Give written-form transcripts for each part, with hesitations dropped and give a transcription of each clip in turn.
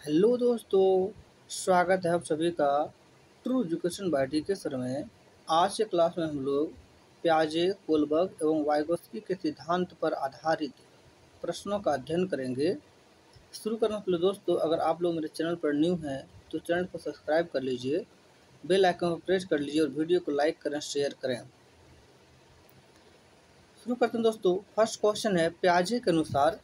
Hello दोस्तों, स्वागत है आप सभी का ट्रू एजुकेशन बाय टीके सर में। आज के क्लास में हम लोग प्याजे, कोलबर्ग एवं वाइगोत्स्की के सिद्धांत पर आधारित प्रश्नों का अध्ययन करेंगे। शुरू करने से पहले दोस्तों, अगर आप लोग मेरे चैनल पर न्यू हैं तो चैनल को सब्सक्राइब कर लीजिए, बेल आइकन को प्रेस कर लीजिए और वीडियो को लाइक करें, शेयर करें। शुरू करते हैं दोस्तों। फर्स्ट क्वेश्चन है, प्याजे के अनुसार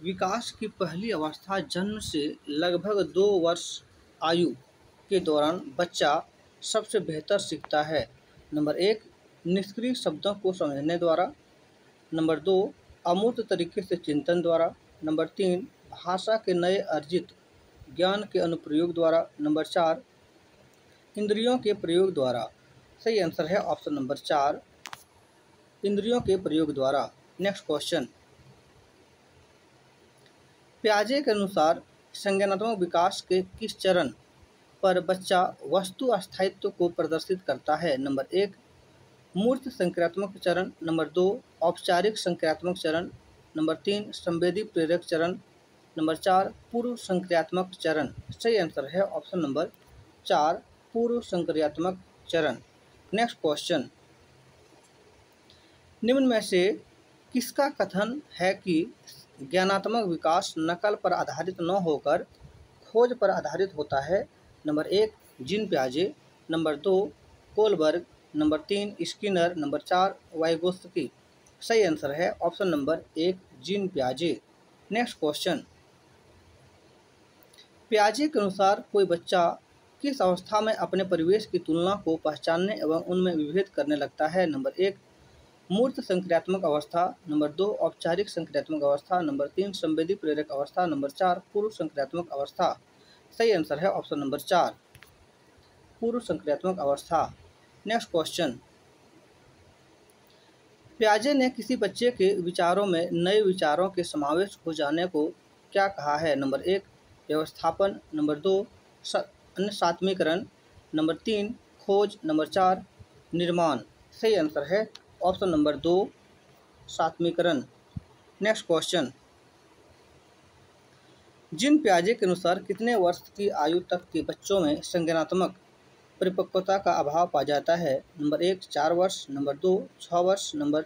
विकास की पहली अवस्था जन्म से लगभग 2 वर्ष आयु के दौरान बच्चा सबसे बेहतर सीखता है। नंबर 1, निष्क्रिय शब्दों को समझने द्वारा। नंबर 2, अमूर्त तरीके से चिंतन द्वारा। नंबर 3, भाषा के नए अर्जित ज्ञान के अनुप्रयोग द्वारा। नंबर 4, इंद्रियों के प्रयोग द्वारा। सही आंसर है ऑप्शन नंबर 4, इंद्रियों के प्रयोग द्वारा। नेक्स्ट क्वेश्चन, प्याजे के अनुसार संज्ञानात्मक विकास के किस चरण पर बच्चा वस्तु अस्थायित्व को प्रदर्शित करता है? नंबर 1, मूर्त संक्रियात्मक चरण। नंबर 2, औपचारिक संक्रियात्मक चरण। नंबर 3, संवेदी प्रेरक चरण। नंबर 4, पूर्व संक्रियात्मक चरण। सही आंसर है ऑप्शन नंबर 4, पूर्व संक्रियात्मक चरण। नेक्स्ट क्वेश्चन, निम्न में से किसका कथन है कि ज्ञानात्मक विकास नकल पर आधारित न होकर खोज पर आधारित होता है? नंबर 1, जीन प्याजे। Number 2, Kohlberg. Number 3, Skinner. Number 4, Vygotsky. सही आंसर है ऑप्शन नंबर 1, जीन प्याजे। नेक्स्ट क्वेश्चन, प्याजे के अनुसार कोई बच्चा किस अवस्था में अपने परिवेश की तुलना को पहचानने एवं उनमें विभेद करने लगता है? नंबर 1, मूर्त संक्रियात्मक अवस्था। नंबर 2, औपचारिक संक्रियात्मक अवस्था। नंबर 3, संवेदी प्रेरक अवस्था। नंबर 4, पूर्व संक्रियात्मक अवस्था। सही आंसर है ऑप्शन नंबर 4, पूर्व संक्रियात्मक अवस्था। नेक्स्ट क्वेश्चन, प्याजे ने किसी बच्चे के विचारों में नए विचारों के समावेश हो जाने को क्या कहा है? नंबर 1, व्यवस्थापन। नंबर 2, सात्मीकरण। नंबर 3, खोज। नंबर 4, निर्माण। सही आंसर है ऑप्शन नंबर 2, सात्मीकरण। नेक्स्ट क्वेश्चन, जीन प्याजे के अनुसार कितने वर्ष की आयु तक के बच्चों में संज्ञानात्मक परिपक्वता का अभाव पाया जाता है? नंबर 1, 4 वर्ष। नंबर 2, 6 वर्ष। नंबर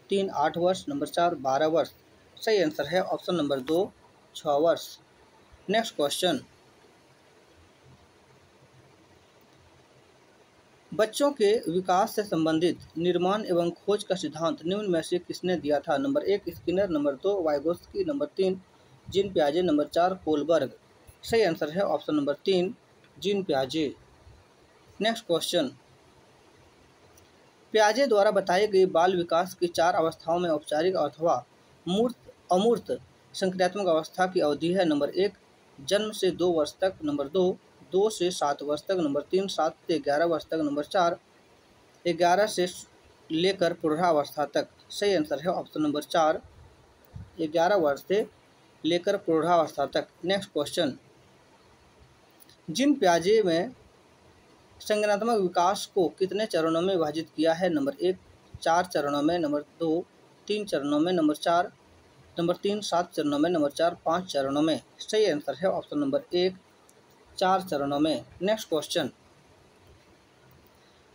3, 8 वर्ष। नंबर 4, 12 वर्ष। सही आंसर है ऑप्शन नंबर 2, 6 वर्ष। नेक्स्ट क्वेश्चन, बच्चों के विकास से संबंधित निर्माण एवं खोज का सिद्धांत निम्न में से किसने दिया था? Number 1, Skinner. Number 2, Vygotsky. Number 3, Jean प्याजे। Number 4, Kohlberg. सही आंसर है ऑप्शन नंबर 3, जीन प्याजे। नेक्स्ट क्वेश्चन, प्याजे द्वारा बताई गई बाल विकास की 4 अवस्थाओं में औपचारिक अथवा अमूर्त संक्रियात्मक अवस्था की अवधि है। नंबर 1, जन्म से 2 वर्ष तक। नंबर 2, 2 से 7 वर्ष तक। नंबर 3, 7 से 11 वर्ष तक। नंबर 4, 11 से लेकर प्रौढ़ावस्था तक। सही आंसर है ऑप्शन नंबर 4, 11 वर्ष से लेकर प्रौढ़ावस्था तक। नेक्स्ट क्वेश्चन, जीन प्याजे में संज्ञानात्मक विकास को कितने चरणों में विभाजित किया है? नंबर 1, 4 चरणों में। नंबर 2, 3 चरणों में। नंबर 3, 7 चरणों में। नंबर 4, 5 चरणों में। सही आंसर है ऑप्शन नंबर 1, 4 चरणों में। नेक्स्ट क्वेश्चन,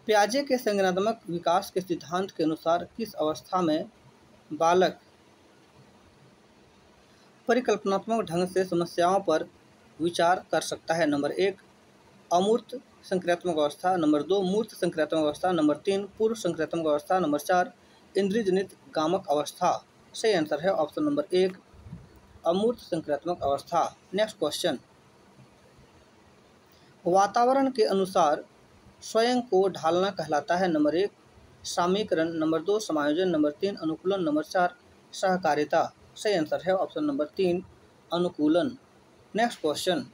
प्याजे के संज्ञानात्मक विकास के सिद्धांत के अनुसार किस अवस्था में बालक परिकल्पनात्मक ढंग से समस्याओं पर विचार कर सकता है? नंबर 1, अमूर्त संक्रियात्मक अवस्था। नंबर 2, मूर्त संक्रियात्मक अवस्था। नंबर 3, पूर्व संक्रियात्मक अवस्था। नंबर 4, इंद्रियजनित गामक अवस्था। सही आंसर है ऑप्शन नंबर 1, अमूर्त संक्रियात्मक अवस्था। नेक्स्ट क्वेश्चन, वातावरण के अनुसार स्वयं को ढालना कहलाता है? नंबर 1, सामीकरण। नंबर 2, समायोजन। नंबर 3, अनुकूलन। नंबर 4, सहकारिता। सही आंसर है ऑप्शन नंबर 3, अनुकूलन। नेक्स्ट क्वेश्चन,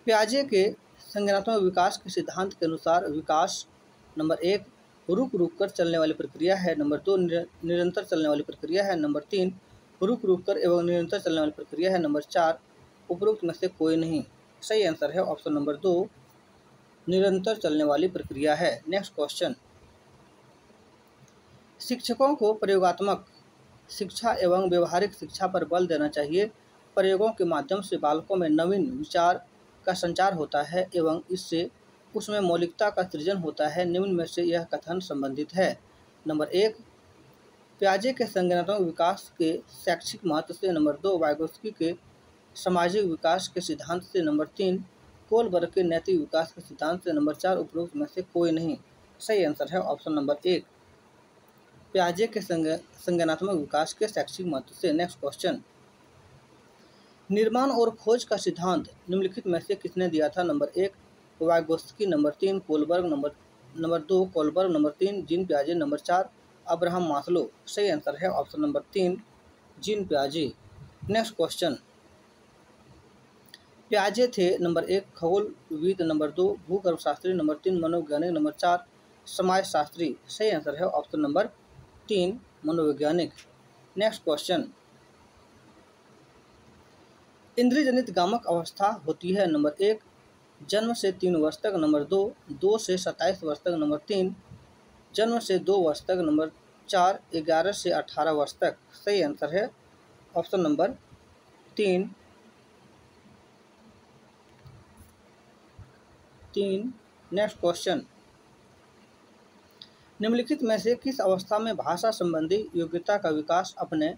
प्याजे के संज्ञानात्मक विकास के सिद्धांत के अनुसार विकास नंबर 1, रुक रुक कर चलने वाली प्रक्रिया है। नंबर 2, निरंतर चलने वाली प्रक्रिया है। नंबर 3, रुक रुक कर एवं निरंतर चलने वाली प्रक्रिया है। नंबर 4, उपरोक्त में से कोई नहीं। सही आंसर है ऑप्शन नंबर 2, निरंतर चलने वाली प्रक्रिया है। नेक्स्ट क्वेश्चन, शिक्षकों को प्रयोगात्मक शिक्षा एवं व्यवहारिक शिक्षा पर बल देना चाहिए। प्रयोगों के माध्यम से बालकों में नवीन विचार का संचार होता है एवं इससे उसमें मौलिकता का सृजन होता है। निम्न में से यह कथन संबंधित है। नंबर 1, पियाजे के संज्ञानात्मक विकास के शैक्षिक महत्व से। नंबर 2, वाइगोत्स्की के सामाजिक विकास के सिद्धांत से। नंबर 3, कोलबर्ग के नैतिक विकास के सिद्धांत से। नंबर 4, उपरोक्त में से कोई नहीं। सही आंसर है ऑप्शन नंबर 1, पियाजे के संज्ञानात्मक विकास के शैक्षिक महत्व से। नेक्स्ट क्वेश्चन, निर्माण और खोज का सिद्धांत निम्नलिखित में से किसने दिया था? Number 1, Vygotsky. Number 3, Kohlberg. Number 2, Kohlberg. Number 3, Jean पियाजे। Number 4, Abraham Maslow. सही आंसर है ऑप्शन नंबर 3, जीन पियाजे। नेक्स्ट क्वेश्चन, पियाजे थे नंबर 1 खगोलविद। नंबर 2 भूगर्भशास्त्री। नंबर 3 मनोवैज्ञानिक। नंबर 4 समाजशास्त्री। सही आंसर है ऑप्शन नंबर 3 मनोवैज्ञानिक। नेक्स्ट क्वेश्चन, इंद्रियजनित गामक अवस्था होती है। नंबर 1 जन्म से 3 वर्ष तक। नंबर 2 2 से 27 वर्ष तक। नंबर 3 जन्म से 2 वर्ष तक। नंबर 4 11 से 18 वर्ष तक। सही आंसर है ऑप्शन नंबर 3। नेक्स्ट क्वेश्चन, निम्नलिखित में से किस अवस्था में भाषा संबंधी योग्यता का विकास अपने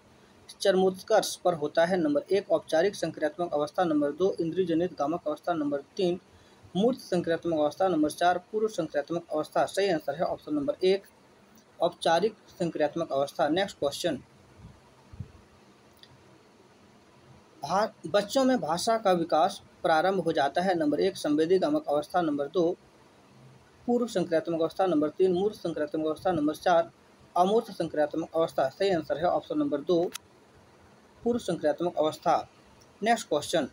चरमोत्कर्ष पर होता है? नंबर 1 औपचारिक संक्रियात्मक अवस्था। नंबर 2 इंद्रियजनित गामक अवस्था। नंबर 3 मूर्त संक्रियात्मक अवस्था। नंबर 4 पूर्व संक्रियात्मक अवस्था। सही आंसर है ऑप्शन नंबर 1 औपचारिक संक्रियात्मक अवस्था। नेक्स्ट क्वेश्चन, बच्चों में भाषा का विकास प्रारंभ हो जाता है। नंबर 1 संवेदी गामक अवस्था। नंबर 2 पूर्व संक्रियात्मक अवस्था। नंबर 3 मूर्त संक्रियात्मक अवस्था। नंबर 4 अमूर्त संक्रियात्मक अवस्था। सही आंसर है ऑप्शन नंबर 2 पूर्व संक्रियात्मक अवस्था। नेक्स्ट क्वेश्चन,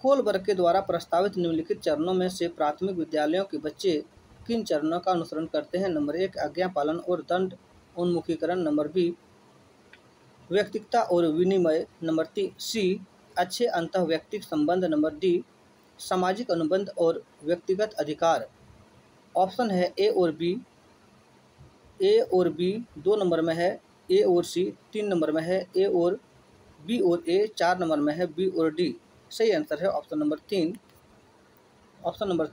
कोलबर्ग के द्वारा प्रस्तावित निम्नलिखित चरणों में से प्राथमिक विद्यालयों के बच्चे किन चरणों का अनुसरण करते हैं? नंबर 1 आज्ञा पालन और दंड उन्मुखीकरण। नंबर बी व्यक्तिगता और विनिमय। नंबर सी अच्छे अंतःवैयक्तिक संबंध। नंबर डी सामाजिक अनुबंध और व्यक्तिगत अधिकार। ऑप्शन है ए और बी। ए और बी 2 नंबर में है, ए और सी 3 नंबर में है, ए और बी और ए 4 नंबर में है, बी और डी। सही आंसर है ऑप्शन नंबर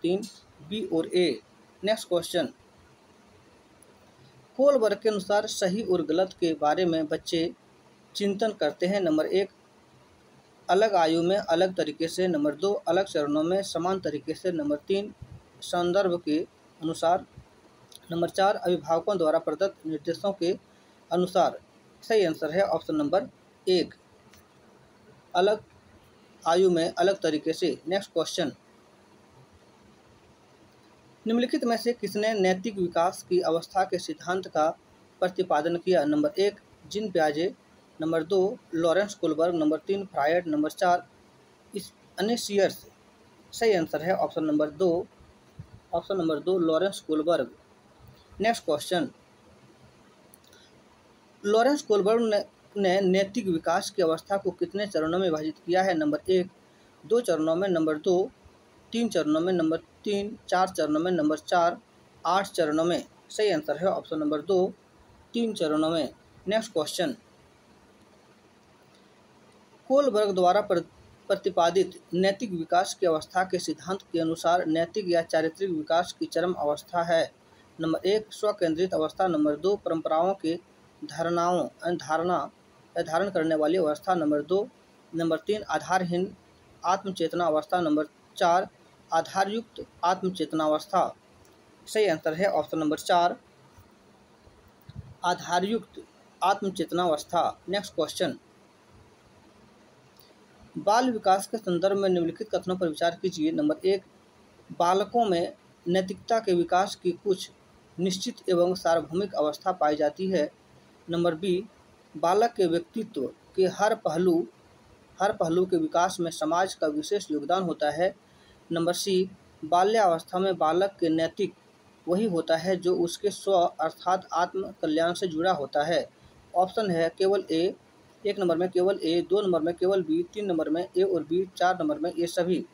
3 बी और ए। नेक्स्ट क्वेश्चन, कोलबर्ग के अनुसार सही और गलत के बारे में बच्चे चिंतन करते हैं। नंबर 1 अलग आयु में अलग तरीके से। नंबर 2 अलग चरणों में समान तरीके से। नंबर 3 संदर्भ के अनुसार। नंबर 4 अभिभावकों द्वारा प्रदत्त निर्देशों के अनुसार। सही आंसर है ऑप्शन नंबर 1 अलग आयु में अलग तरीके से। नेक्स्ट क्वेश्चन, निम्नलिखित में से किसने नैतिक विकास की अवस्था के सिद्धांत का प्रतिपादन किया? नंबर 1 जीन पियाजे। Number 2 Lawrence Kohlberg. Number 3 Freud. Number 4 अनेसियर्स। सही आंसर है option number 2 Lawrence Kohlberg. Next question, Lawrence Kohlberg ने नैतिक विकास की अवस्था को कितने चरणों में विभाजित किया है? नंबर 1 2 चरणों में। नंबर 2 3 चरणों में। नंबर 3 4 चरणों में। नंबर 4 8 चरणों में। सही आंसर है ऑप्शन नंबर 2 3 चरणों में। नेक्स्ट क्वेश्चन, कोलबर्ग द्वारा प्रतिपादित नैतिक विकास की अवस्था के सिद्धांत के अनुसार नैतिक या चारित्रिक विकास की चरम अवस्था है। नंबर 1 स्वकेंद्रित अवस्था। नंबर 2 परंपराओं के धारण करने वाली अवस्था। नंबर 3 आधारहीन आत्मचेतना अवस्था। नंबर 4 आधारयुक्त आत्मचेतना अवस्था। सही आंसर है ऑप्शन नंबर 4 आधारयुक्त आत्मचेतना अवस्था। नेक्स्ट क्वेश्चन, बाल विकास के संदर्भ में निम्नलिखित कथनों पर विचार कीजिए। नंबर 1 बालकों में नैतिकता के विकास की कुछ निश्चित एवं सार्वभौमिक अवस्था पाई जाती है। नंबर बी बालक के व्यक्तित्व के हर पहलू के विकास में समाज का विशेष योगदान होता है। नंबर सी बाल्यावस्था में बालक के नैतिक वही होता है जो उसके स्व अर्थात आत्म कल्याण से जुड़ा होता है। ऑप्शन है केवल ए, 1 नंबर में केवल ए, 2 नंबर में केवल बी, 3 नंबर में ए और बी, 4 नंबर में ये सभी।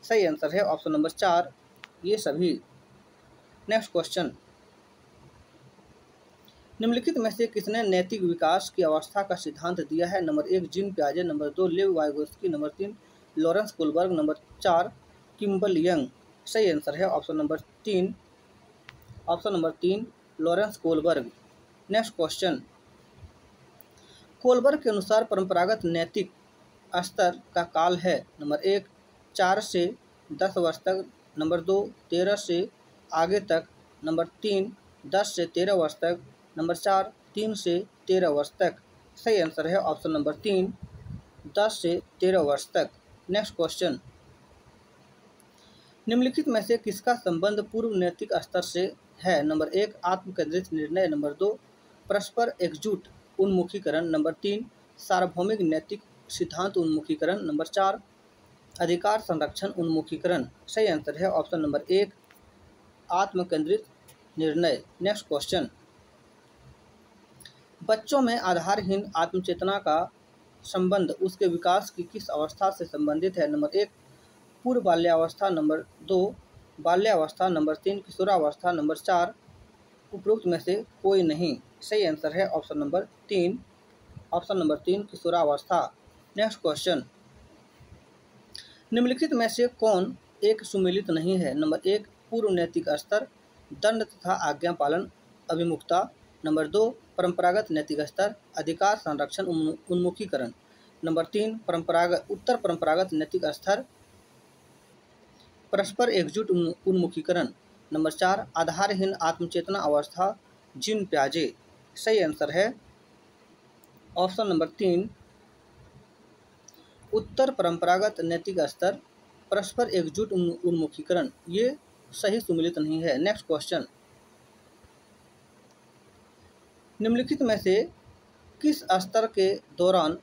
सही आंसर है ऑप्शन नंबर 4 ये सभी। नेक्स्ट क्वेश्चन, निम्नलिखित में से किसने नैतिक विकास की अवस्था का सिद्धांत दिया है? नंबर 1 जीन पियाजे, number 2 Lev Vygotsky, number 3 Lawrence Kohlberg, number 4 Kimball Young. सही आंसर है option number 3 Lawrence Kohlberg. Next question, Kohlberg के अनुसार परंपरागत नैतिक स्तर का काल है? नंबर 1 4 से 10 वर्ष तक, नंबर 2 13 से आगे तक, नंबर 3 10 से 13 वर्ष तक, नंबर 4 3 से 13 वर्ष तक। सही आंसर है ऑप्शन नंबर 3 10 से 13 वर्ष तक। नेक्स्ट क्वेश्चन, निम्नलिखित में से किसका संबंध पूर्व नैतिक स्तर से है? नंबर 1 आत्मकेंद्रित निर्णय, नंबर 2 परस्पर एकजुट उन्मुखीकरण, नंबर 3 सार्वभौमिक नैतिक सिद्धांत उन्मुखीकरण, नंबर 4 अधिकार संरक्षण उन्मुखीकरण। सही आंसर है ऑप्शन नंबर 1 आत्मकेंद्रित निर्णय। नेक्स्ट क्वेश्चन, बच्चों में आधारहीन आत्मचेतना का संबंध उसके विकास की किस अवस्था से संबंधित है? नंबर 1 पूर्व बाल्यावस्था, नंबर 2 बाल्यावस्था, नंबर 3 किशोरावस्था, नंबर 4 उपरोक्त में से कोई नहीं। सही आंसर है ऑप्शन नंबर 3 किशोरावस्था। नेक्स्ट क्वेश्चन, निम्नलिखित में से कौन एक सुमेलित नहीं है? नंबर 1 पूर्व नैतिक स्तर, दंड तथा आज्ञा पालन अभिमुखता, नंबर 2 परंपरागत नैतिक स्तर, अधिकार संरक्षण उन्मुखीकरण, नंबर 3 उत्तर परंपरागत नैतिक स्तर, परस्पर एकजुट उन्मुखीकरण, नंबर 4 आधारहीन आत्मचेतना अवस्था जीन पियाजे। सही आंसर है ऑप्शन नंबर 3 उत्तर परंपरागत नैतिक स्तर, परस्पर एकजुट उन्मुखीकरण, ये सही सुमेलित नहीं है। नेक्स्ट क्वेश्चन, निम्नलिखित में से किस स्तर के दौरान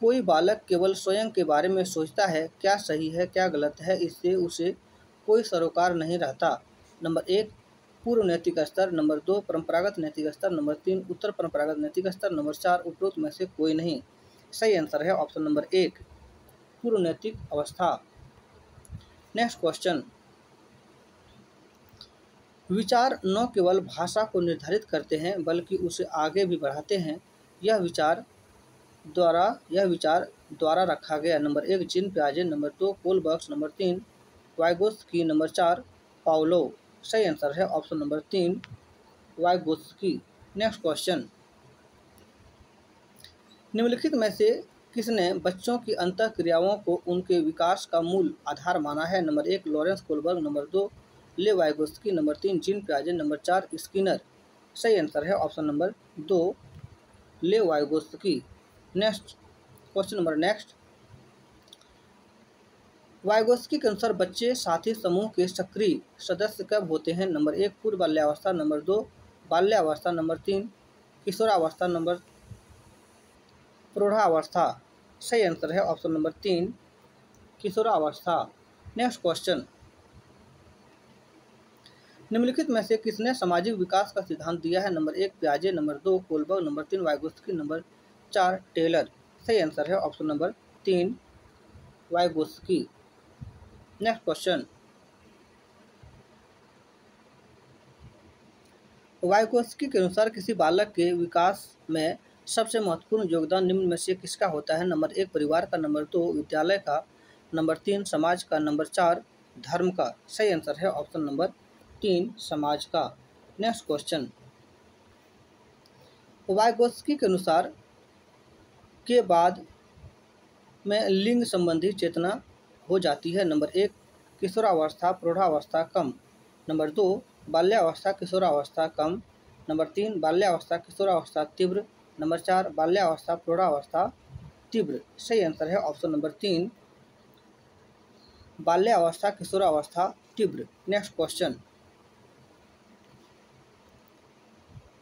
कोई बालक केवल स्वयं के बारे में सोचता है? क्या सही है, क्या गलत है, इससे उसे कोई सरोकार नहीं रहता? नंबर 1 पूर्व नैतिक स्तर, नंबर 2 परंपरागत नैतिक स्तर, नंबर 3 उत्तर परंपरागत नैतिक स्तर, नंबर 4 उपरोक्त में से कोई नहीं। सही आंसर है ऑप्शन नंबर 1 पूर्व नैतिक अवस्था। नेक्स्ट क्वेश्चन, विचार न केवल भाषा को निर्धारित करते हैं बल्कि उसे आगे भी बढ़ाते हैं, यह विचार द्वारा रखा गया? नंबर 1 जीन पियाजे, number 2 Kohlberg, number 3 Vygotsky, number 4 Pavlov. सही आंसर है option number 3 Vygotsky. Next question, निम्नलिखित में से किसने बच्चों की अंतःक्रियाओं को उनके विकास का मूल आधार माना है? Number 1 Lawrence Kohlberg, number 2 Lev Vygotsky, number 3 Jean पियाजे, नंबर 4 स्किनर। सही आंसर है option number 2 Lev Vygotsky. Next Vygotsky के अनुसार बच्चे साथी समूह के सक्रिय सदस्य कब होते हैं? नंबर 1 पूर्व बाल्यावस्था, नंबर 2 बाल्यावस्था, नंबर 3 किशोरावस्था, नंबर प्रौढ़ावस्था। सही आंसर है ऑप्शन नंबर 3 किशोरावस्था। नेक्स्ट क्वेश्चन, निम्नलिखित में से किसने सामाजिक विकास का सिद्धांत दिया है? नंबर 1 पियाजे, number 2 Kohlberg, number 3 Vygotsky, number 4 Taylor. सही आंसर है option number 3 Vygotsky. Next question, Vygotsky के अनुसार किसी बालक के विकास में सबसे महत्वपूर्ण योगदान निम्न में से किसका होता है? नंबर 1 परिवार का, नंबर 2 विद्यालय का, नंबर 3 समाज का, नंबर 4 धर्म का। सही आंसर है ऑप्शन नंबर 3 समाज का। नेक्स्ट क्वेश्चन, वाइगोत्स्की के अनुसार के बाद में लिंग संबंधी चेतना हो जाती है? नंबर 1 किशोरावस्था प्रौढ़ावस्था कम, नंबर 2 बाल्यावस्था किशोरावस्था कम, नंबर 3 बाल्यावस्था किशोरावस्था तीव्र, नंबर 4 बाल्यावस्था प्रौढ़ावस्था तीव्र। सही आंसर है ऑप्शन नंबर 3 बाल्यावस्था किशोरावस्था तीव्र। नेक्स्ट क्वेश्चन,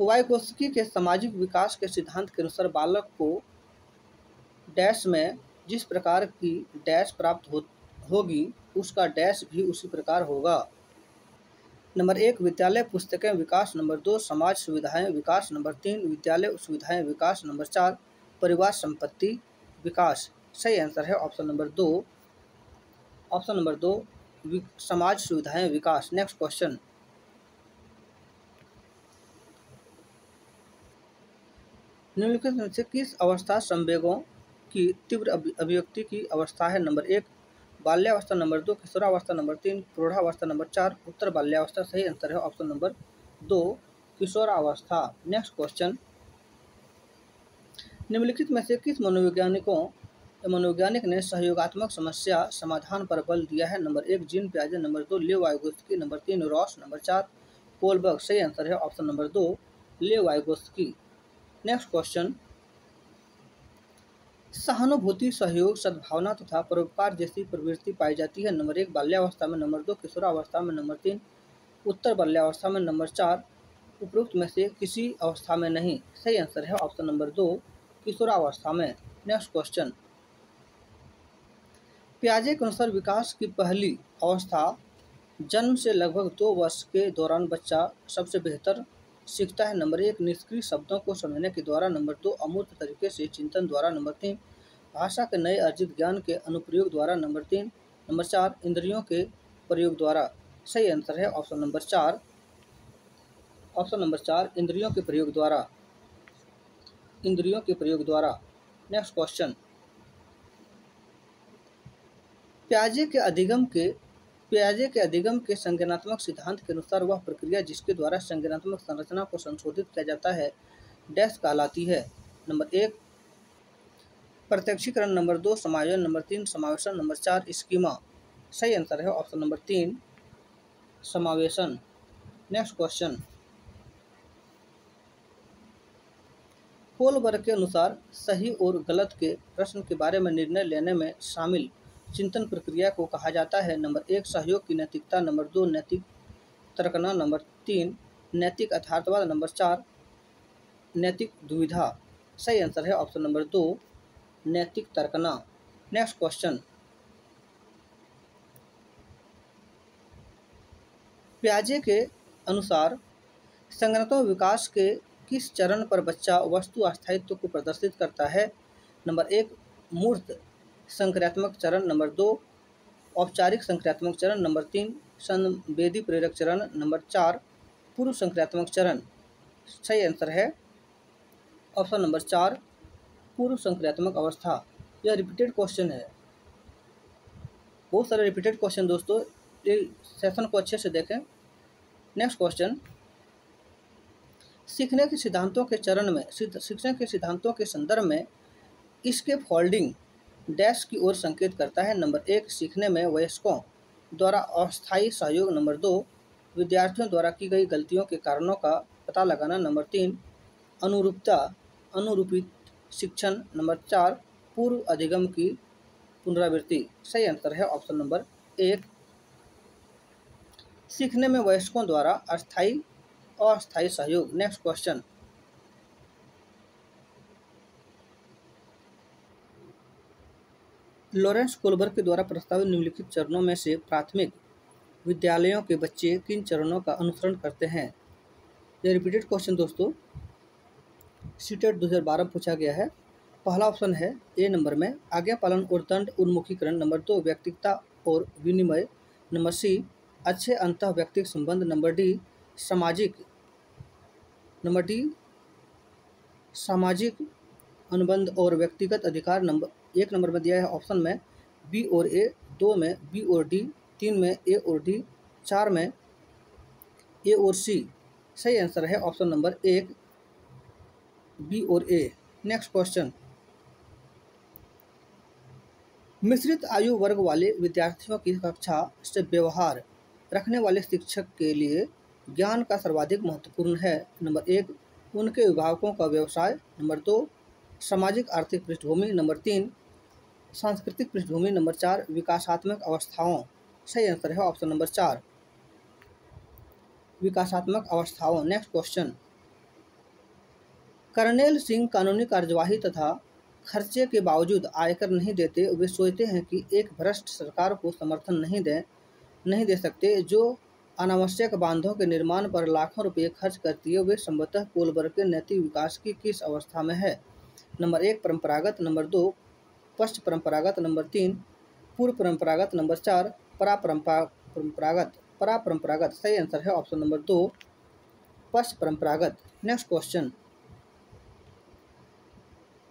वाइगोत्स्की के सामाजिक विकास के सिद्धांत के अनुसार बालक को डैश में जिस प्रकार की डैश प्राप्त होगी उसका डैश भी उसी प्रकार होगा? नंबर 1 विद्यालय पुस्तकें विकास, नंबर 2 समाज सुविधाएं विकास, नंबर 3 विद्यालय सुविधाएं विकास, नंबर 4 परिवार संपत्ति विकास। सही आंसर है ऑप्शन नंबर 2 समाज सुविधाएं विकास। नेक्स्ट क्वेश्चन, निम्नलिखित में से किस अवस्था संवेगों की तीव्र अभिव्यक्ति की अवस्था है? नंबर 1 बाल्यावस्था, नंबर 2 किशोरावस्था, नंबर 3 प्रौढ़ावस्था, नंबर 4 उत्तर बाल्यावस्था। सही आंसर है ऑप्शन नंबर 2 किशोरावस्था। नेक्स्ट क्वेश्चन, निम्नलिखित में से किस मनोवैज्ञानिक ने सहयोगात्मक समस्या समाधान पर बल दिया है? नंबर 1 जीन पियाजे, number 2 Leo Vygotsky, number 3 Ross, number 4 Kohlberg. सही आंसर है option number 2 Leo Vygotsky. Next question, सहानुभूति, सहयोग, सद्भावना तथा परोपकार जैसी प्रवृत्ति पाई जाती है? नंबर 1 बाल्यावस्था में, नंबर 2 किशोरावस्था में, नंबर 3 उत्तर बाल्यावस्था में, नंबर 4 उपरोक्त में से किसी अवस्था में नहीं। सही आंसर है ऑप्शन नंबर 2 किशोरावस्था में। नेक्स्ट क्वेश्चन, पियाजे के अनुसार विकास की पहली अवस्था जन्म से लगभग 2 वर्ष के दौरान बच्चा सबसे बेहतर सीखता है? नंबर 1 निष्क्रिय शब्दों को समझने के द्वारा, नंबर 2 अमूर्त तरीके से चिंतन द्वारा, नंबर 3 भाषा के नए अर्जित ज्ञान के अनुप्रयोग द्वारा, नंबर 4 इंद्रियों के प्रयोग द्वारा। सही आंसर है ऑप्शन नंबर 4 इंद्रियों के प्रयोग द्वारा। नेक्स्ट क्वेश्चन, पियाजे के अधिगम के संज्ञानात्मक सिद्धांत के अनुसार वह प्रक्रिया जिसके द्वारा संज्ञानात्मक संरचना को संशोधित किया जाता है डैश कहलाती है? नंबर 1 प्रत्यक्षीकरण, नंबर 2 समायोजन, नंबर 3 समावेशन, नंबर 4 स्कीमा। सही आंसर है ऑप्शन नंबर 3 समावेशन। नेक्स्ट क्वेश्चन, कोलबर्ग के अनुसार सही और गलत के प्रश्न के बारे में निर्णय लेने में शामिल चिंतन प्रक्रिया को कहा जाता है? नंबर 1 सहयोग की नैतिकता, नंबर 2 नैतिक तर्कना, नंबर 3 नैतिक यथार्थवाद, नंबर 4 नैतिक दुविधा। सही आंसर है ऑप्शन नंबर 2 नैतिक तर्कना। नेक्स्ट क्वेश्चन, पियाजे के अनुसार संज्ञानात्मक विकास के किस चरण पर बच्चा वस्तु अस्थायित्व को प्रदर्शित करता है? नंबर 1 मूर्त संक्रियात्मक चरण, नंबर 2 औपचारिक संक्रियात्मक चरण, नंबर 3 संवेदी प्रेरक चरण, नंबर 4 पूर्व संक्रियात्मक चरण। सही आंसर है ऑप्शन नंबर 4 पूर्व संक्रियात्मक अवस्था। यह रिपीटेड क्वेश्चन है, बहुत सारे रिपीटेड क्वेश्चन दोस्तों, ये सेशन को अच्छे से देखें। नेक्स्ट क्वेश्चन, सीखने के सिद्धांतों के संदर्भ में इसके फोल्डिंग डैश की ओर संकेत करता है? नंबर 1 सीखने में वयस्कों द्वारा अस्थायी सहयोग, नंबर 2 विद्यार्थियों द्वारा की गई गलतियों के कारणों का पता लगाना, नंबर 3 अनुरूपित शिक्षण, नंबर 4 पूर्व अधिगम की पुनरावृत्ति। सही आंसर है ऑप्शन नंबर 1 सीखने में वयस्कों द्वारा अस्थायी सहयोग। नेक्स्ट क्वेश्चन, लॉरेंस कोलबर्ग के द्वारा प्रस्तावित निम्नलिखित चरणों में से प्राथमिक विद्यालयों के बच्चे किन चरणों का अनुसरण करते हैं? यह रिपीटेड क्वेश्चन दोस्तों, सीटेट 2012 पूछा गया है। पहला ऑप्शन है ए नंबर में आज्ञा पालन और दंड उन्मुखीकरण, नंबर 2 व्यक्तिगता और विनिमय, नंबर सी अच्छे अंतः व्यक्तिक संबंध, नंबर डी सामाजिक अनुबंध और व्यक्तिगत अधिकार। नंबर 1 नंबर में दिया है ऑप्शन में बी और ए, 2 में बी और डी, 3 में ए और डी, 4 में ए और सी। सही आंसर है ऑप्शन नंबर 1 बी और ए। नेक्स्ट क्वेश्चन, मिश्रित आयु वर्ग वाले विद्यार्थियों की कक्षा से व्यवहार रखने वाले शिक्षक के लिए ज्ञान का सर्वाधिक महत्वपूर्ण है? नंबर 1 उनके अभिभावकों का व्यवसाय, नंबर 2 सामाजिक आर्थिक पृष्ठभूमि, नंबर 3 सांस्कृतिक पृष्ठभूमि, नंबर 4 विकासात्मक अवस्थाओं। सही आंसर है ऑप्शन नंबर 4 विकासात्मक अवस्थाओं। नेक्स्ट क्वेश्चन, कर्नेल सिंह कानूनी कार्यवाही तथा खर्चे के बावजूद आयकर नहीं देते। वे सोचते हैं कि एक भ्रष्ट सरकार को समर्थन नहीं दे सकते जो अनावश्यक बांधों के निर्माण पर लाखों रुपये खर्च करती है। वे संभवतः कोलबर्ग के नैतिक विकास की किस अवस्था में है? नंबर 1 परंपरागत, नंबर 2 पश्च परंपरागत, नंबर 3 पूर्व परंपरागत, नंबर 4 परापरंपरागत। सही आंसर है ऑप्शन नंबर 2 पश्च परंपरागत। नेक्स्ट क्वेश्चन,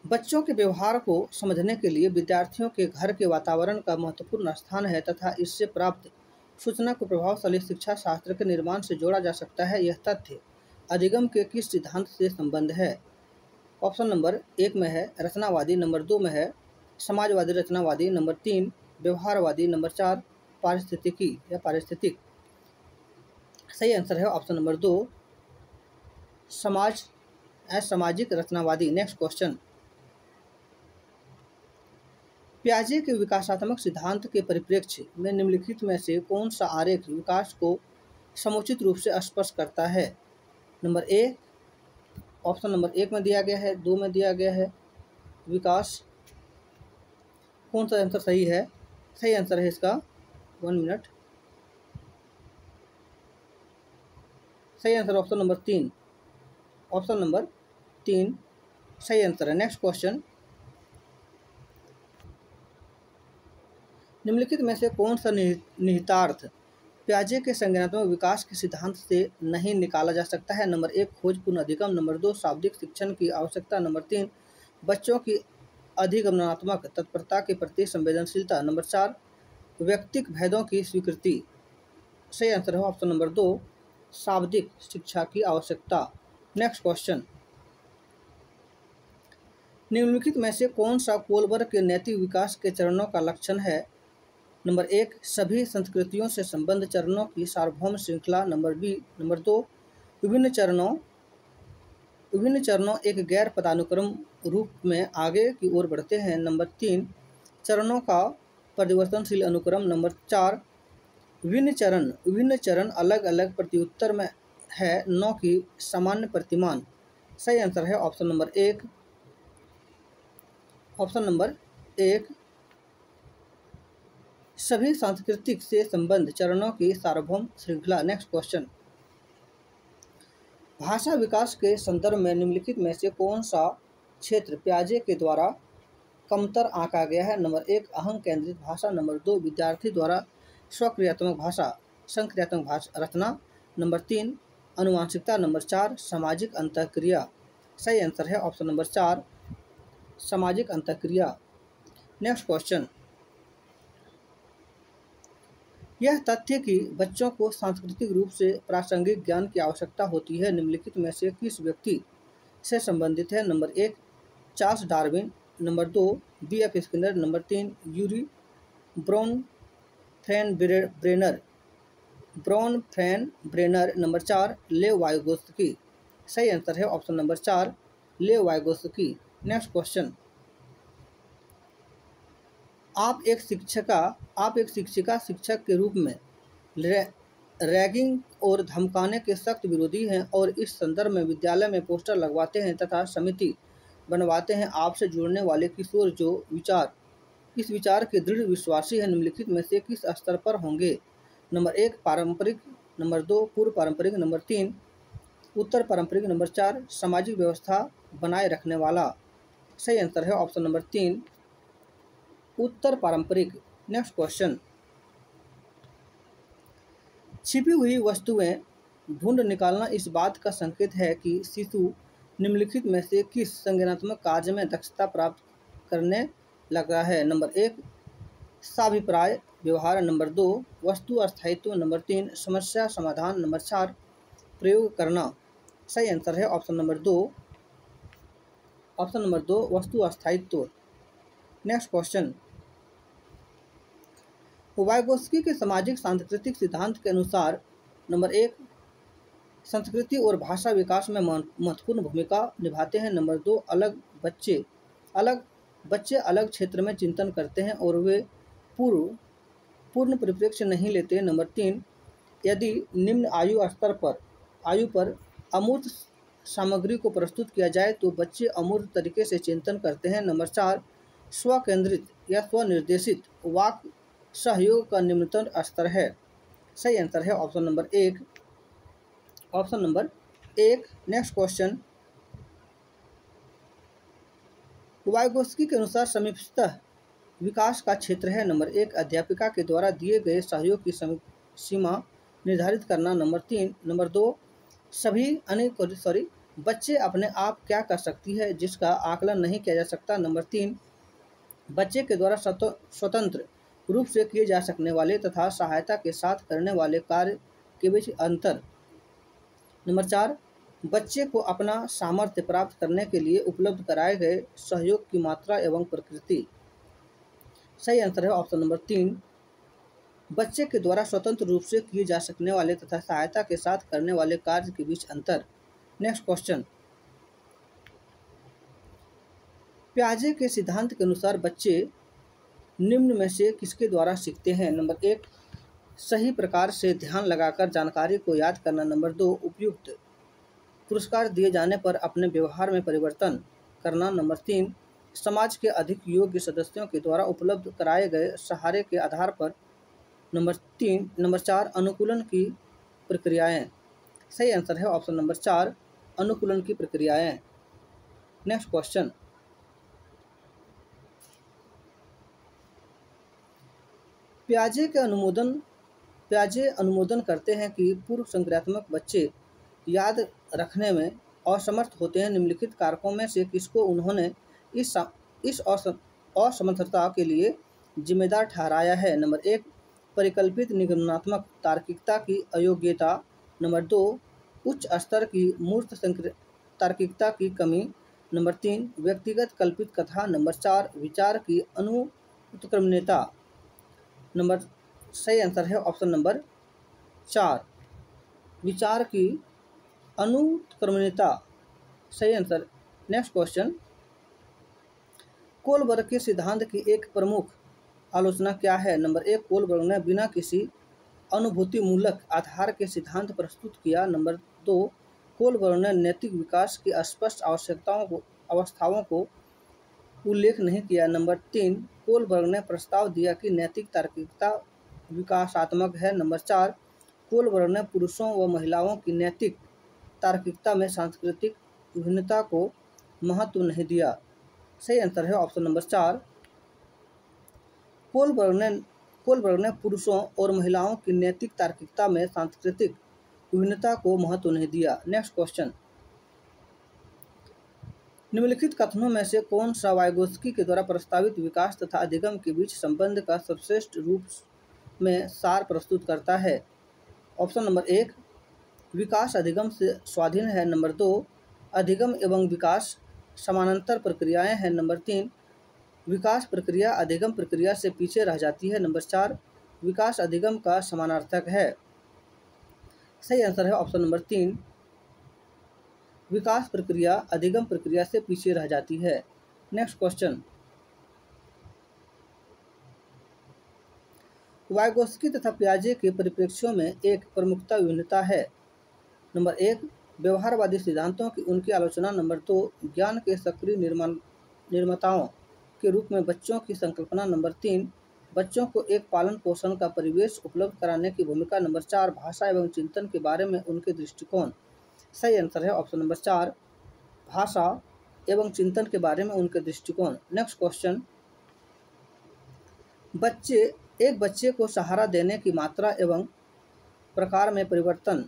बच्चों के व्यवहार को समझने के लिए विद्यार्थियों के घर के वातावरण का महत्वपूर्ण स्थान है तथा इससे प्राप्त सूचना को प्रभावशाली शिक्षा शास्त्र के निर्माण से जोड़ा जा सकता है। यह तथ्य अधिगम के किस सिद्धांत से संबंध है? ऑप्शन नंबर 1 में है रचनावादी, नंबर 2 में है समाजवादी रचनावादी, नंबर 3 व्यवहारवादी, नंबर 4 पारिस्थितिकी या पारिस्थितिक। सही आंसर है ऑप्शन नंबर 2 सामाजिक रचनावादी। नेक्स्ट क्वेश्चन, पियाजे के विकासात्मक सिद्धांत के परिप्रेक्ष्य में निम्नलिखित में से कौन सा आरेख विकास को समुचित रूप से स्पष्ट करता है? नंबर ए, ऑप्शन नंबर 1 में दिया गया है, 2 में दिया गया है विकास। कौन सा आंसर सही है? सही आंसर है इसका 1 मिनट। सही answer option number 3, option number 3 सही आंसर है। नेक्स्ट क्वेश्चन, निम्नलिखित में से कौन सा निहितार्थ पियाजे के संज्ञानात्मक विकास के सिद्धांत से नहीं निकाला जा सकता है? नंबर 1 खोजपूर्ण अधिगम, नंबर 2 शाब्दिक शिक्षण की आवश्यकता, नंबर 3 बच्चों की अधिगमनात्मक तत्परता के प्रति संवेदनशीलता, नंबर 4 व्यक्तिक भेदों की स्वीकृति। सही आंसर है ऑप्शन नंबर 2 शाब्दिक शिक्षा की आवश्यकता। नेक्स्ट क्वेश्चन, निम्नलिखित में से कौन सा कोलबर के नैतिक विकास के चरणों का लक्षण है? नंबर 1 सभी संस्कृतियों से संबद्ध चरणों की सार्वभौम श्रृंखला, नंबर 2 विभिन्न चरणों एक गैर पदानुक्रम रूप में आगे की ओर बढ़ते हैं, नंबर 3 चरणों का परिवर्तनशील अनुक्रम, नंबर 4 विभिन्न चरण अलग अलग प्रत्युत्तर में है, न कि सामान्य प्रतिमान। सही आंसर है ऑप्शन नंबर 1, ऑप्शन नंबर 1 सभी सांस्कृतिक से संबद्ध चरणों की सार्वभौम श्रृंखला। नेक्स्ट क्वेश्चन, भाषा विकास के संदर्भ में निम्नलिखित में से कौन सा क्षेत्र पियाजे के द्वारा कमतर आंका गया है? नंबर 1 अहं केंद्रित भाषा, नंबर 2 विद्यार्थी द्वारा स्वक्रियात्मक भाषा संक्रियात्मक भाषा रचना, नंबर 3 अनुवांशिकता, नंबर 4 सामाजिक अंतःक्रिया। सही आंसर है ऑप्शन नंबर 4 सामाजिक अंतःक्रिया। नेक्स्ट क्वेश्चन, यह तथ्य कि बच्चों को सांस्कृतिक रूप से प्रासंगिक ज्ञान की आवश्यकता होती है निम्नलिखित में से किस व्यक्ति से संबंधित है? Number 1 Charles Darwin, number 2 B.F. Skinner, number 3 Urie Bronfenbrenner, number 4 Lev Vygotsky. सही आंसर है option number 4 Lev Vygotsky. Next question, आप एक शिक्षक के रूप में रैगिंग और धमकाने के सख्त विरोधी हैं और इस संदर्भ में विद्यालय में पोस्टर लगवाते हैं तथा समिति बनवाते हैं। आपसे जुड़ने वाले किशोर जो इस विचार के दृढ़ विश्वासी हैं निम्नलिखित में से किस स्तर पर होंगे? नंबर 1 पारंपरिक, नंबर 2 पूर्व पारंपरिक, नंबर 3 उत्तर पारंपरिक, नंबर 4 सामाजिक व्यवस्था बनाए रखने वाला। सही आंसर है ऑप्शन नंबर 3 उत्तर पारंपरिक। नेक्स्ट क्वेश्चन, छिपी हुई वस्तुएं ढूंढ निकालना इस बात का संकेत है कि शिशु निम्नलिखित में से किस संज्ञानात्मक कार्य में दक्षता प्राप्त करने लगा है? नंबर 1 साभिप्राय व्यवहार, नंबर 2 वस्तु अस्थायित्व, नंबर 3 समस्या समाधान, नंबर 4 प्रयोग करना। सही आंसर है ऑप्शन नंबर 2 वस्तु अस्थायित्व। नेक्स्ट क्वेश्चन, वाइगोत्स्की के सामाजिक सांस्कृतिक सिद्धांत के अनुसार नंबर 1 संस्कृति और भाषा विकास में महत्वपूर्ण भूमिका निभाते हैं, नंबर 2 बच्चे अलग क्षेत्र में चिंतन करते हैं और वे पूर्ण परिप्रेक्ष्य नहीं लेते, नंबर 3 यदि निम्न आयु पर अमूर्त सामग्री को प्रस्तुत किया जाए तो बच्चे अमूर्त तरीके से चिंतन करते हैं, नंबर 4 स्वकेंद्रित या स्वनिर्देशित वाक सहयोग का निम्नतम स्तर है। सही आंसर है option number 1, option number 1। Next question, Vygotsky के अनुसार समीपस्थ विकास का क्षेत्र है नंबर 1 अध्यापिका के द्वारा दिए गए सहयोग की सीमा निर्धारित करना, नंबर 2 बच्चे अपने आप क्या कर सकती है जिसका आकलन नहीं किया जा सकता। नंबर 3, बच्चे के द्वारा स्वतंत्र रूप से किए जा सकने वाले तथा सहायता के साथ करने वाले कार्य के बीच अंतर। नंबर 4, बच्चे को अपना सामर्थ्य प्राप्त करने के लिए उपलब्ध कराए गए सहयोग की मात्रा एवं प्रकृति। सही आंसर है ऑप्शन नंबर 3, बच्चे के द्वारा स्वतंत्र रूप से किए जा सकने वाले तथा सहायता के साथ करने वाले कार्य के बीच अंतर। नेक्स्ट क्वेश्चन, पियाजे के सिद्धांत के अनुसार बच्चे निम्न में से किसके द्वारा सीखते हैं। नंबर 1, सही प्रकार से ध्यान लगाकर जानकारी को याद करना। नंबर 2, उपयुक्त पुरस्कार दिए जाने पर अपने व्यवहार में परिवर्तन करना। नंबर 3, समाज के अधिक योग्य सदस्यों के द्वारा उपलब्ध कराए गए सहारे के आधार पर। नंबर 4, अनुकूलन की प्रक्रियाएं। सही आंसर है ऑप्शन नंबर 4, अनुकूलन की प्रक्रियाएं। नेक्स्ट क्वेश्चन, पियाजे अनुमोदन करते हैं कि पूर्व संक्रियात्मक बच्चे याद रखने में असमर्थ होते हैं। निम्नलिखित कारकों में से किसको उन्होंने इस असमर्थता के लिए जिम्मेदार ठहराया है। नंबर 1, परिकल्पित निगमनात्मक तार्किकता की अयोग्यता। नंबर 2, उच्च स्तर की मूर्त तार्किकता की कमी। नंबर 3, व्यक्तिगत कल्पित कथा। नंबर 4, विचार की अनुत्क्रमणीयता। सही आंसर है ऑप्शन नंबर 4, विचार की अनुत्क्रमणीयता। सही आंसर। नेक्स्ट क्वेश्चन, कोलबर्ग के सिद्धांत की एक प्रमुख आलोचना क्या है। नंबर 1, कोलबर्ग ने बिना किसी अनुभूतिमूलक आधार के सिद्धांत प्रस्तुत किया। नंबर 2, कोलबर्ग ने नैतिक विकास की स्पष्ट अवस्थाओं को उल्लेख नहीं किया। नंबर 3, कोलबर्ग ने प्रस्ताव दिया कि नैतिक तार्किकता विकासात्मक है। नंबर 4, कोलबर्ग ने पुरुषों व महिलाओं की नैतिक तार्किकता में सांस्कृतिक विभिन्नता को महत्व नहीं दिया। सही आंसर है ऑप्शन नंबर 4, कोलबर्ग ने पुरुषों और महिलाओं की नैतिक तार्किकता में सांस्कृतिक विभिन्नता को महत्व नहीं दिया। नेक्स्ट क्वेश्चन, निम्नलिखित कथनों में से कौन सा वाइगोत्स्की के द्वारा प्रस्तावित विकास तथा अधिगम के बीच संबंध का सर्वश्रेष्ठ रूप में सार प्रस्तुत करता है। ऑप्शन नंबर 1, विकास अधिगम से स्वाधीन है। नंबर 2, अधिगम एवं विकास समानांतर प्रक्रियाएं हैं। नंबर 3, विकास प्रक्रिया अधिगम प्रक्रिया से पीछे रह जाती है। नंबर 4, विकास अधिगम का समानार्थक है। सही आंसर है ऑप्शन नंबर 3, विकास प्रक्रिया अधिगम प्रक्रिया से पीछे रह जाती है। नेक्स्ट क्वेश्चन, वाइगोत्स्की तथा पियाजे के परिप्रेक्ष्यों में एक प्रमुखता विभिन्नता है। नंबर 1, व्यवहारवादी सिद्धांतों की उनकी आलोचना। नंबर 2, ज्ञान के सक्रिय निर्माताओं के रूप में बच्चों की संकल्पना। नंबर 3, बच्चों को एक पालन पोषण का परिवेश उपलब्ध कराने की भूमिका। नंबर 4, भाषा एवं चिंतन के बारे में उनके दृष्टिकोण। सही आंसर है ऑप्शन नंबर 4, भाषा एवं चिंतन के बारे में उनके दृष्टिकोण। नेक्स्ट क्वेश्चन, एक बच्चे को सहारा देने की मात्रा एवं प्रकार में परिवर्तन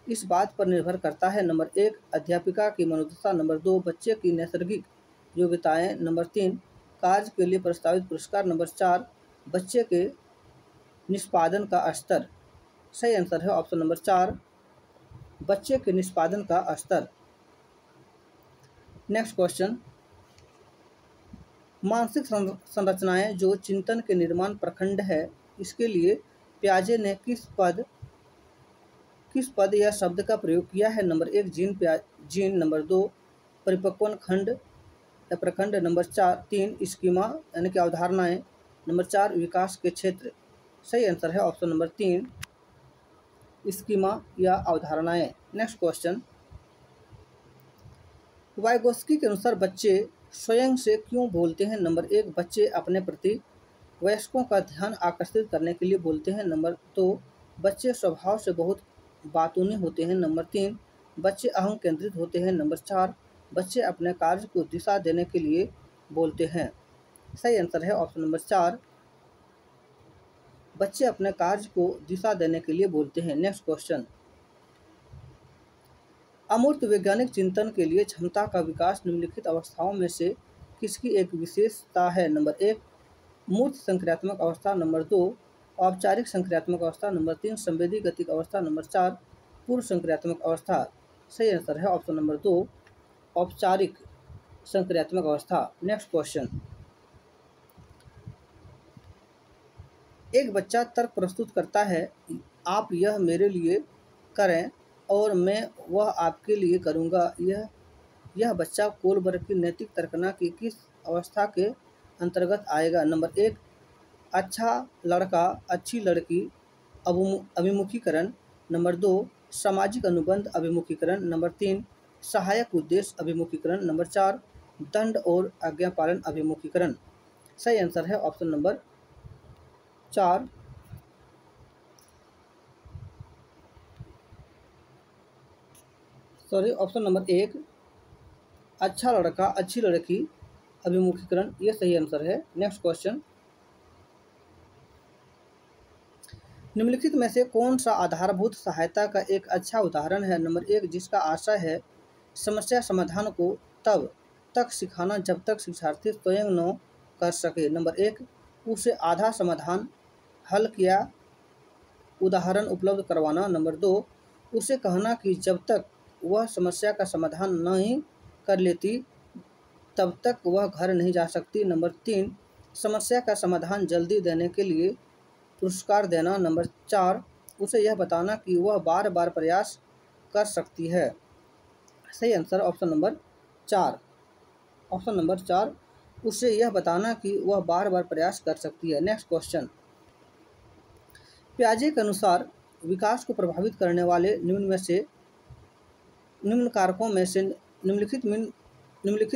इस बात पर निर्भर करता है। नंबर 1, अध्यापिका की मनोदशा। नंबर 2, बच्चे की नैसर्गिक योग्यताएं। नंबर 3, कार्य के लिए प्रस्तावित पुरस्कार। नंबर 4, बच्चे के निष्पादन का स्तर। सही आंसर है ऑप्शन नंबर 4, बच्चे के निष्पादन का स्तर। नेक्स्ट क्वेश्चन, मानसिक संरचनाएं जो चिंतन के निर्माण प्रखंड है, इसके लिए पियाजे ने किस पद या शब्द का प्रयोग किया है। Number 1, gene. नंबर 2, परिपक्वन खंड या प्रखंड। नंबर 3, स्कीमा यानी कि अवधारणाएं। नंबर 4, विकास के क्षेत्र। सही आंसर है ऑप्शन नंबर 3, स्कीमा या अवधारणाएं। नेक्स्ट क्वेश्चन, वाइगोत्स्की के अनुसार बच्चे स्वयं से क्यों बोलते हैं। नंबर 1, बच्चे अपने प्रति वयस्कों का ध्यान आकर्षित करने के लिए बोलते हैं। नंबर 2, बच्चे स्वभाव से बहुत बातूनी होते हैं। नंबर 3, बच्चे अहम केंद्रित होते हैं। नंबर 4, बच्चे अपने कार्य को दिशा देने के लिए बोलते हैं। सही आंसर है ऑप्शन नंबर 4, बच्चे अपने कार्य को दिशा देने के लिए बोलते हैं। नेक्स्ट क्वेश्चन, अमूर्त वैज्ञानिक चिंतन के लिए क्षमता का विकास निम्नलिखित अवस्थाओं में से किसकी एक विशेषता है? नंबर 1 मूर्त संक्रियात्मक अवस्था, नंबर 2 औपचारिक संक्रियात्मक अवस्था, नंबर 3 संवेदी गतिक अवस्था, नंबर 4 पूर्व संक्रियात्मक अवस्था। सही आंसर है ऑप्शन नंबर 2 औपचारिक संक्रियात्मक अवस्था। नेक्स्ट क्वेश्चन, एक बच्चा तर्क प्रस्तुत करता है, आप यह मेरे लिए करें और मैं वह आपके लिए करूँगा। यह बच्चा कोलबर्ग की नैतिक तर्कना की किस अवस्था के अंतर्गत आएगा? नंबर 1 अच्छा लड़का अच्छी लड़की अभिमुखीकरण, नंबर 2 सामाजिक अनुबंध अभिमुखीकरण, नंबर 3 सहायक उद्देश्य अभिमुखीकरण, नंबर 4 दंड और आज्ञा पालन अभिमुखीकरण। सही आंसर है ऑप्शन नंबर 4 ऑप्शन नंबर 1 अच्छा लड़का अच्छी लड़की अभिमुखीकरण, ये सही आंसर है। नेक्स्ट क्वेश्चन, निम्नलिखित में से कौन सा आधारभूत सहायता का एक अच्छा उदाहरण है? नंबर 1 जिसका आशय है समस्या समाधान को तब तक सिखाना जब तक शिक्षार्थी स्वयं न कर सके। नंबर 1 उसे आधा समाधान हल किया उदाहरण उपलब्ध करवाना। नंबर 2 उसे कहना कि जब तक वह समस्या का समाधान नहीं कर लेती तब तक वह घर नहीं जा सकती। नंबर 3 समस्या का समाधान जल्दी देने के लिए पुरस्कार देना। नंबर 4 उसे यह बताना कि वह बार बार प्रयास कर सकती है। सही answer option number 4 option number 4 उसे यह बताना कि वह बार बार प्रयास कर सकती है। नेक्स्ट क्वेश्चन, पियाजे के अनुसार विकास को प्रभावित करने वाले निम्नलिखित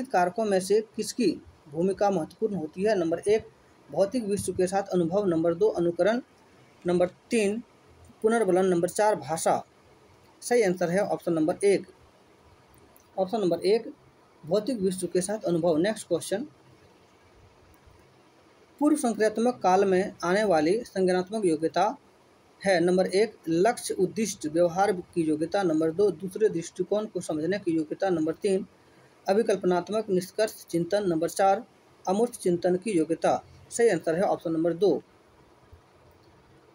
कारकों में से किसकी भूमिका महत्वपूर्ण होती है? नंबर 1 भौतिक विश्व के साथ अनुभव, नंबर 2 अनुकरण, नंबर 3 पुनर्बलन, नंबर 4 भाषा। सही आंसर है ऑप्शन नंबर 1 ऑप्शन नंबर 1 भौतिक विश्व के साथ अनुभव। नेक्स्ट क्वेश्चन, पूर्व संक्रियात्मक काल में आने वाली संज्ञानात्मक योग्यता है। नंबर 1 लक्ष्य उद्दिष्ट व्यवहार की योग्यता, नंबर 2 दूसरे दृष्टिकोण को समझने की योग्यता, नंबर 3 अभिकल्पनात्मक निष्कर्ष चिंतन, नंबर 4 अमूर्त चिंतन की योग्यता। सही आंसर है ऑप्शन नंबर 2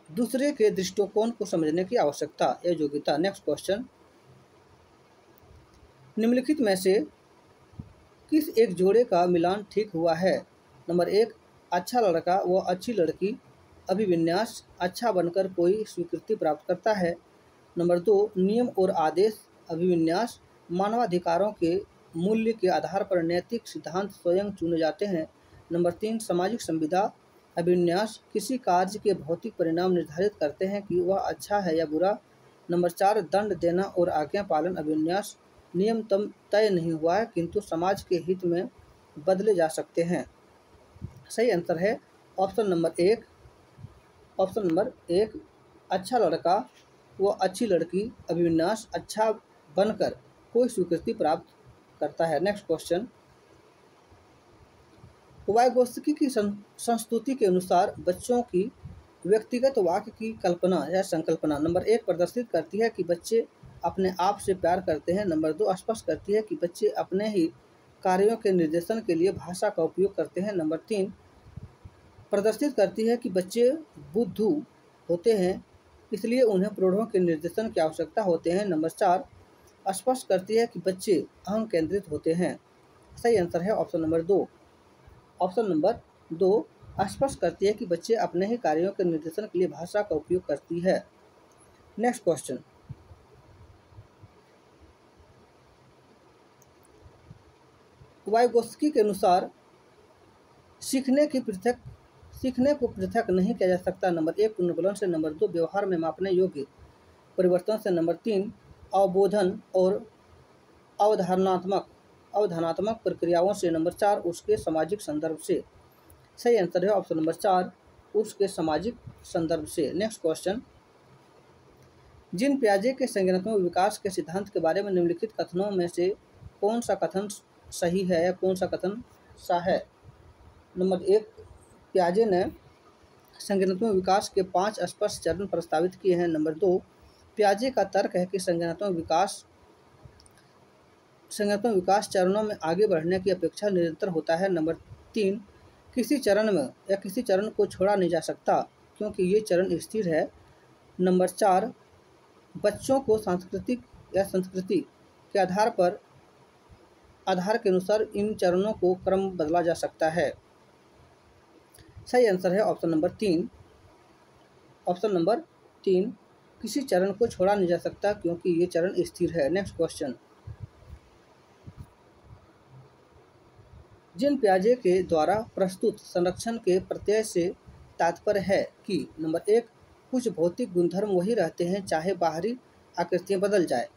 दूसरे के दृष्टिकोण को समझने की आवश्यकता या योग्यता। नेक्स्ट क्वेश्चन, निम्नलिखित में से किस एक जोड़े का मिलान ठीक हुआ है? नंबर 1 अच्छा लड़का व अच्छी लड़की अभिविन्यास अच्छा बनकर कोई स्वीकृति प्राप्त करता है। नंबर 2 नियम और आदेश अभिविन्यास मानवाधिकारों के मूल्य के आधार पर नैतिक सिद्धांत स्वयं चुने जाते हैं। नंबर 3 सामाजिक संविदा अभिविन्यास किसी कार्य के भौतिक परिणाम निर्धारित करते हैं कि वह अच्छा है या बुरा। नंबर 4 दंड देना और आज्ञा पालन अभिविन्यास नियम तय नहीं हुआ है किंतु समाज के हित में बदले जा सकते हैं। सही आंसर है ऑप्शन नंबर 1 ऑप्शन नंबर 1 अच्छा लड़का व अच्छी लड़की अभिविन्यास अच्छा बनकर कोई स्वीकृति प्राप्त करता है। नेक्स्ट क्वेश्चन, वाइगोत्स्की की संस्तुति के अनुसार बच्चों की व्यक्तिगत वाक्य की कल्पना या संकल्पना नंबर 1 प्रदर्शित करती है कि बच्चे अपने आप से प्यार करते हैं। नंबर 2 स्पष्ट करती है कि बच्चे अपने ही कार्यों के निर्देशन के लिए भाषा का उपयोग करते हैं। नंबर 3 प्रदर्शित करती है कि बच्चे बुद्धू होते हैं इसलिए उन्हें प्रौढ़ों के निर्देशन की आवश्यकता होते हैं। नंबर 4 स्पष्ट करती है कि बच्चे अहम केंद्रित होते हैं। सही आंसर है ऑप्शन नंबर 2 ऑप्शन नंबर 2 स्पष्ट करती है कि बच्चे अपने ही कार्यों के निर्देशन के लिए भाषा का उपयोग करती है। नेक्स्ट क्वेश्चन, वाइगोत्स्की के अनुसार सीखने को पृथक नहीं किया जा सकता। नंबर 1 पुनर्बलन से, नंबर 2 व्यवहार में मापने योग्य परिवर्तन से, नंबर 3 अवबोधन और अवधारणात्मक प्रक्रियाओं से, नंबर 4 उसके सामाजिक संदर्भ से। सही आंसर है ऑप्शन नंबर 4 उसके सामाजिक संदर्भ से। नेक्स्ट क्वेश्चन, जीन पियाजे के संज्ञानात्मक विकास के सिद्धांत के बारे में निम्नलिखित कथनों में से कौन सा कथन सही है या कौन सा कथन सा है? नंबर 1 पियाजे ने संज्ञानात्मक विकास के 5 स्पष्ट चरण प्रस्तावित किए हैं। नंबर 2 पियाजे का तर्क है कि संज्ञानात्मक विकास संज्ञानात्मक विकास चरणों में आगे बढ़ने की अपेक्षा निरंतर होता है। नंबर 3, किसी चरण में या किसी चरण को छोड़ा नहीं जा सकता क्योंकि ये चरण स्थिर है। नंबर 4, बच्चों को सांस्कृतिक या संस्कृति के आधार के अनुसार इन चरणों को क्रम बदला जा सकता है। सही आंसर है ऑप्शन नंबर 3। ऑप्शन नंबर 3, किसी चरण को छोड़ा नहीं जा सकता क्योंकि ये चरण स्थिर है। नेक्स्ट क्वेश्चन, जीन पियाजे के द्वारा प्रस्तुत संरक्षण के प्रत्यय से तात्पर्य है कि नंबर 1, कुछ भौतिक गुणधर्म वही रहते हैं चाहे बाहरी आकृतियाँ बदल जाए।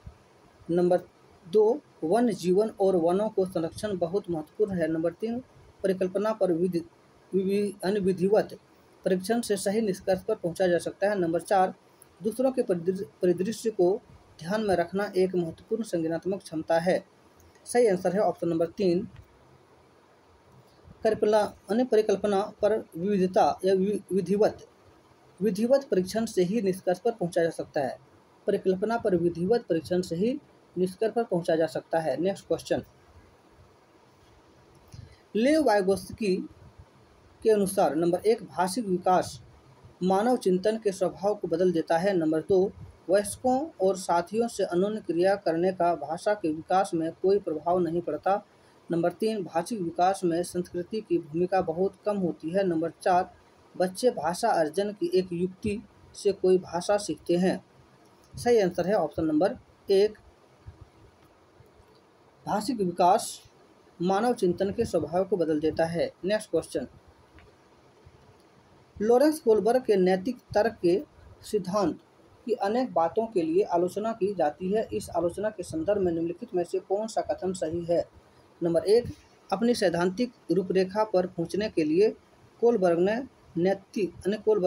नंबर 2, वन जीवन और वनों को संरक्षण बहुत महत्वपूर्ण है। नंबर 3, परिकल्पना पर विधिवत परीक्षण से सही निष्कर्ष पर पहुंचा जा सकता है। नंबर 4, दूसरों के परिदृश्य को ध्यान में रखना एक महत्वपूर्ण संज्ञानात्मक क्षमता है। सही आंसर है ऑप्शन नंबर 3, परिकल्पना पर विविधता या विधिवत परीक्षण से ही निष्कर्ष पर पहुंचा जा सकता है। परिकल्पना पर विधिवत परीक्षण से ही निष्कर्ष पर पहुंचा जा सकता है। नेक्स्ट क्वेश्चन, लेव वाइगोत्स्की के अनुसार नंबर 1, भाषिक विकास मानव चिंतन के स्वभाव को बदल देता है। नंबर 2, वयस्कों और साथियों से अन्योन्य क्रिया करने का भाषा के विकास में कोई प्रभाव नहीं पड़ता। नंबर 3, भाषिक विकास में संस्कृति की भूमिका बहुत कम होती है। नंबर 4, बच्चे भाषा अर्जन की एक युक्ति से कोई भाषा सीखते हैं। सही आंसर है ऑप्शन नंबर 1, भाषिक विकास मानव चिंतन के स्वभाव को बदल देता है। नेक्स्ट क्वेश्चन, लॉरेंस कोलबर्ग के नैतिक तर्क के सिद्धांत की अनेक बातों के लिए आलोचना की जाती है। इस आलोचना के संदर्भ में निम्नलिखित में से कौन सा कथन सही है? नंबर 1, अपनी सैद्धांतिक रूपरेखा पर पहुंचने के लिए कोलबर्ग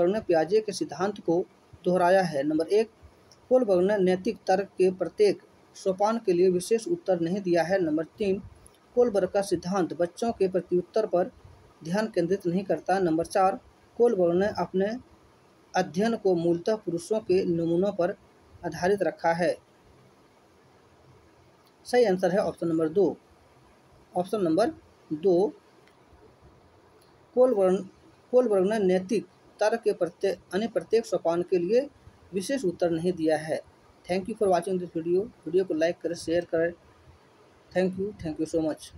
ने पियाजे के सिद्धांत को दोहराया है। नंबर 1, कोलबर्ग ने नैतिक तर्क के प्रत्येक सोपान के लिए विशेष उत्तर नहीं दिया है। नंबर 3, कोलबर्ग का सिद्धांत बच्चों के प्रत्युत्तर पर ध्यान केंद्रित नहीं करता। नंबर 4, कोलबर्ग ने अपने अध्ययन को मूलतः पुरुषों के नमूनों पर आधारित रखा है। सही आंसर है option number 2। Option number 2, Kohlberg ने नैतिक तर्क के प्रत्येक सोपान के लिए विशेष उत्तर नहीं दिया है। Thank you for watching this video. Video को लाइक करें, शेयर करें। Thank you so much.